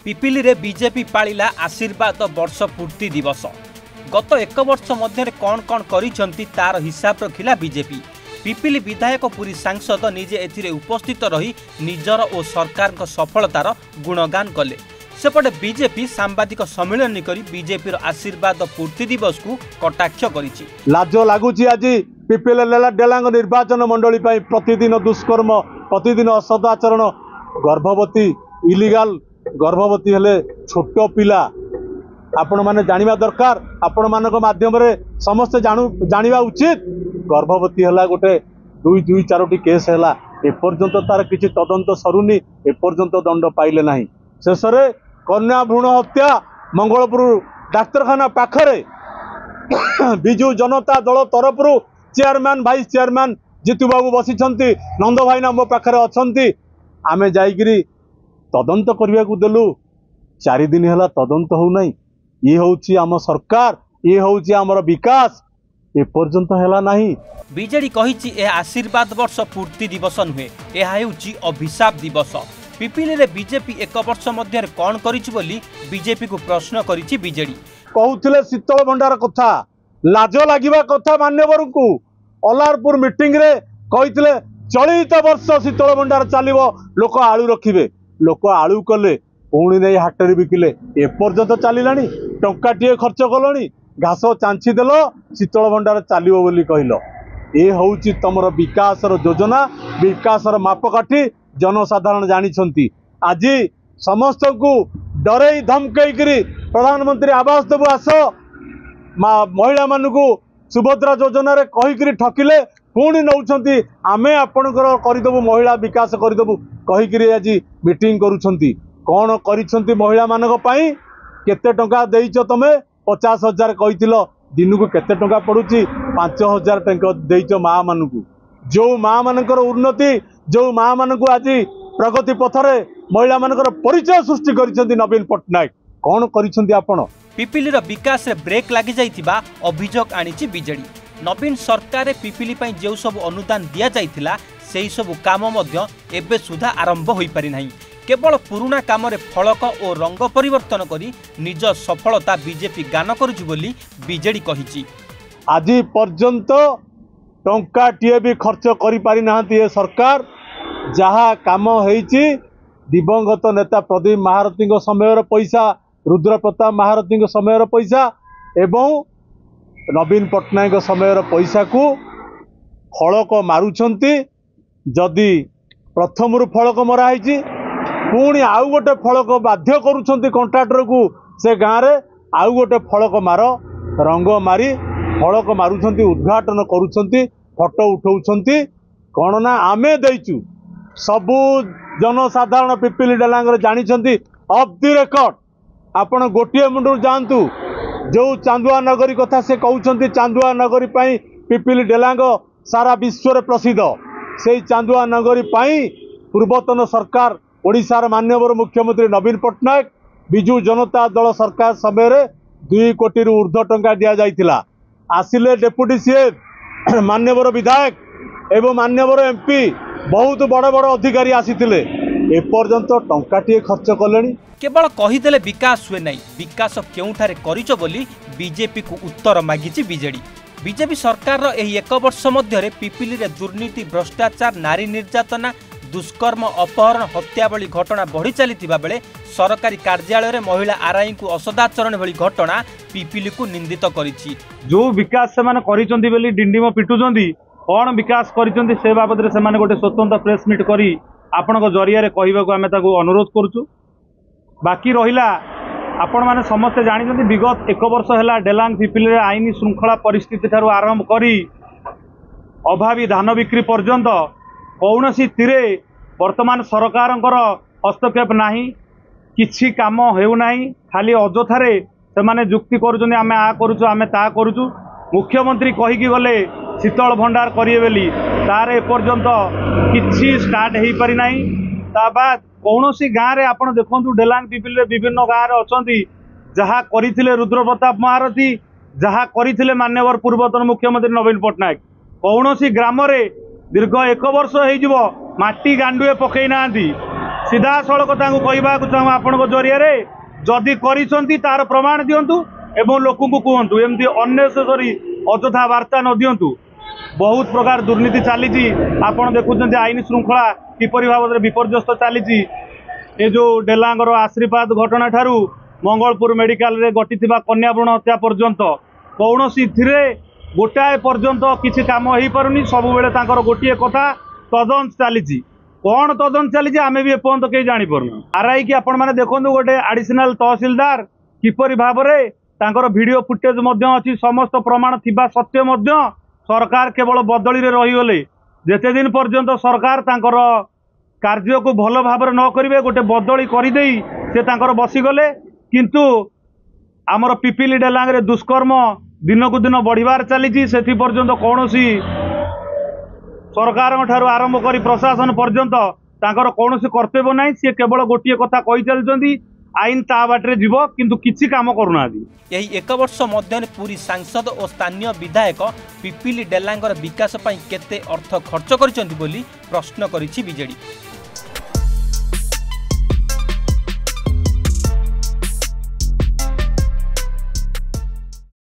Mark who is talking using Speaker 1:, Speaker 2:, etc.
Speaker 1: पिपिली रे बीजेपी पालिला आशीर्वाद वर्ष पूर्ति दिवस। गत एक वर्ष मध्य कौन कौन करिसेंती तार हिसाब रखिला बीजेपी। पिपिली विधायक पुरी सांसद निजे एथिरे उपस्थित रही निजर और सरकार सफलतार गुणगान कले। सेपटे बीजेपी सांबादिक सम्मेलन करी बीजेपी आशीर्वाद पूर्ति दिवस को कटाक्ष करिछि।
Speaker 2: लाज लागुछि आज पिपिली डेलांग निर्वाचन मंडली प्रतिदिन दुष्कर्म, प्रतिदिन असदाचरण, गर्भवती इलिगाल गर्भवती हेले छोट पिला आपण माने जानिबा दरकार। आपण मानक माध्यम रे समस्त जानिबा उचित। गर्भवती हला गोटे 2-4टी केस हला, एपर्यंत तार किछि तदंत सरुनी, एपर्यंत दंड पाइले नाही। शेष रे कन्या भ्रूण हत्या मंगलपुर डाक्तरखाना पाखरे बिजू जनता दल तरफ चेयरमैन वाइस चेयरमैन जीतू बाबू बसिछंती, नंद भाईना मो पाखरे अछंती। आमे जाईगिरी तदंत करने को देलु, 4 दिन है तदंत हो नहीं। ये होची आम सरकार, ये होची आमर विकास, ए पर्यंत है नहीं।
Speaker 1: बीजेडी कहिछि ए आशीर्वाद वर्ष पूर्ति दिवस नुहे, यह हेउछि अभिशाप दिवस। पिपिली रे बीजेपी एक वर्ष मध्य कौन करिछि बोली बीजेपी को प्रश्न करिछि बीजेडी।
Speaker 2: कहउथिले शीतल भंडार कथा, लाज लागिबा कथा मान्यवर को अलारपुर मीटिंग रे कहिथिले चलित वर्ष शीतल भंडार चलिबो, लोक आलू रखिबे। लोक आलू कले पुणी नहीं हाटरी बिकिले, एपर्यंत चलिलानी। टंकाटे खर्च कलनी, घास चांची देल, शीतल भंडार चलिबो बोली कहल। ए होउची तमर विकासर योजना, विकासर मापकाठी जनसाधारण जानिछंती। आज समस्त को डरे धमकई करी प्रधानमंत्री आवास देबु आस, महिला मानू सुभद्रा योजना रे कहिकरी ठकिले, पुणी नौछंती आमे आपणकर करदेबु, महिला विकास करदेबु कहिकरी आज मीटिंग करुछंती। कौन करिछंती महिला मानक पई? केते टंका देइछ तमे? 50,000 कहिथिलो, दिन को केते टंका पड़ुची? 5,000 टंका देइछ माँ मानकू। जो माँ मानकर उन्नति, जो माँ मानकू आज प्रगति पथरे महिला मानकर परिचय सृष्टि करिछंती नवीन पटनायक। कौन करिछंती आपण?
Speaker 1: पिपिली रो विकास रे ब्रेक लागि जाइतिबा अभियोग आनिछि बीजेडी। नवीन सरकार पिपिली पई जेउ सब अनुदान दिया जाइथिला सेही सब काम मध्य एबे सुधा आरंभ होई पारि नाही। केवल पुराना काम रे फलक और रंग परिवर्तन करी निज सफलता बीजेपी गान करुछि बोली बीजेडी कहिछि।
Speaker 2: आज पर्यंत टंकाटिए भी खर्च करि पारि नाहंती ए सरकार। जहा काम हेइछि दिवंगत नेता प्रदीप महारथी समय पैसा, रुद्र प्रताप महारथी समय पैसा एवं नवीन पटनायक समय पैसा को फलक मारुछंती। जदि प्रथम फलक मराई पुणी आउ गोटे फलक बाध्य करुछंती कंट्राक्टर को से गाँव रे आउ गोटे फलक मार, रंग मारी फलक मारुछंती, उद्घाटन करुछंती, फोटो उठाउछंती। कौन ना आमे देइचु सबु जनसाधारण पिपिली डेलांग जानिछंती। ऑफ द रिकॉर्ड आपण गोटे मुंडू जानतु, जो चांदुआ नगरी कथा से कहउछंती, चांदुआ नगरी पाई पिपिली डेलांग सारा विश्व रे प्रसिद्ध। से चांदुआ नगरी पाई पूर्वतन सरकार ओडिशार माननीय मुख्यमंत्री नवीन पटनायक बिजू जनता दल सरकार समय 2 कोटी ऊर्ध्व टंका दिया जाइथिला। आसिले डेप्यूटी सीएम, माननीय विधायक एवं माननीय एमपी, बहुत बड़ बड़ अधिकारी आसीथिले, एपर्यंत टंकाटिए खर्च कलेनी।
Speaker 1: केवल कहीदेले विकास हुए नहीं, विकास केउठारे करिछ बोली बीजेपी को उत्तर मागिछि बीजेडी। बीजेपी सरकार रो एही 1 वर्ष मध्य पिपिली रे दुर्नीति, भ्रष्टाचार, नारी निर्यातना, दुष्कर्म, अपहरण, हत्या भली घटना बढ़ी चलीथिबा बेले सरकारी कार्यालय रे महिला आरआई को असदाचरण भली घटना पिपिली को निंदित करिछि।
Speaker 3: जो विकास से माने करिसंती बेली डिंडिम पिटुचंती, कौन विकास करिसंती से बाबद रे से माने गोटे स्वतंत्र प्रेस मीट करी आपण को जरिया रे कहिबाको आमे ताको अनुरोध करूछु। बाकी रहिला आपण माने समस्त जानिसंती विगत 1 वर्ष हैला डेलांग पिपिली रे आईनी श्रृंखला परिस्थिति ठारू आरंभ करी अभावी धान बिक्री पर्यंत कौनसी तीरे वर्तमान सरकारंकर हस्तक्षेप नाही, किछि काम हेउ नाही। खाली अजथारे से माने जुक्ति करूछन, आमे आ करूछु, आमे ता करूछु। मुख्यमंत्री कहिकी गले शीतल भंडार करिए बेली, तार एपर्यंत किछि स्टार्ट हेई पारि नाही। ता बाद कौनसी गाँव रे आपण देखंतु डेलांग पिपिली रे विभिन्न गाँव रे अछंती, जहा करिथिले रुद्र प्रताप महारथी, जहा करिथिले मान्यवर पूर्वतन मुख्यमंत्री नवीन पटनायक। कौनसी ग्राम रे दीर्घ 1 वर्ष हो माटी गांडुए पकई ना सीधासलख कहवाक चाहूँ आपण जरिया जदि करिसंती तार प्रमाण दिंतु एवं लोक कहतु एमती अनेसेसरी अଯଥା वार्ता न दिंतु। बहुत प्रकार दुर्नीति चली आपड़ देखुं आईन श्रृंखला किपरि भाव में विपर्यस्त चली जो डेलांगर आशीर्वाद घटना ठारू मंगलपुर मेडिकल रे घटी कन्या भ्रूण हत्या पर्यंत कौन गोटाए पर्यंत किसी काम हो पारुनी सब बेले गोटे कथा तदंत चली कौन तदंत चली आम भी एपर्यंत कहीं जापरना आरआई की आपण मैंने देखो गोटे एडिशनल तहसीलदार किपरि भाव में वीडियो फुटेज अच्छी समस्त प्रमाण थिबा सत्य सरकार केवल बदली रहीगले जेते दिन पर्यंत सरकार तांकर कार्य को भल भाव न करेंगे गोटे बदली करदे से बसीगले किंतु आमर पिपिली डेलांगे दुष्कर्म दिन को दिन बढ़िबार चली से पर्यंत कौन सरकार ठारू आरंभ कर प्रशासन पर्यंत तांकर कौन कर्तव्य ना सी केवल गोटे कथा कही चलती आईन ता बाटे जीव किंतु किसी काम करूना।
Speaker 1: यही एक वर्ष मध्य पुरी सांसद और स्थानीय विधायक पिपिली डेलांगर विकास केते अर्थ खर्च करिसेंति बोली प्रश्न करिछि बीजेडी।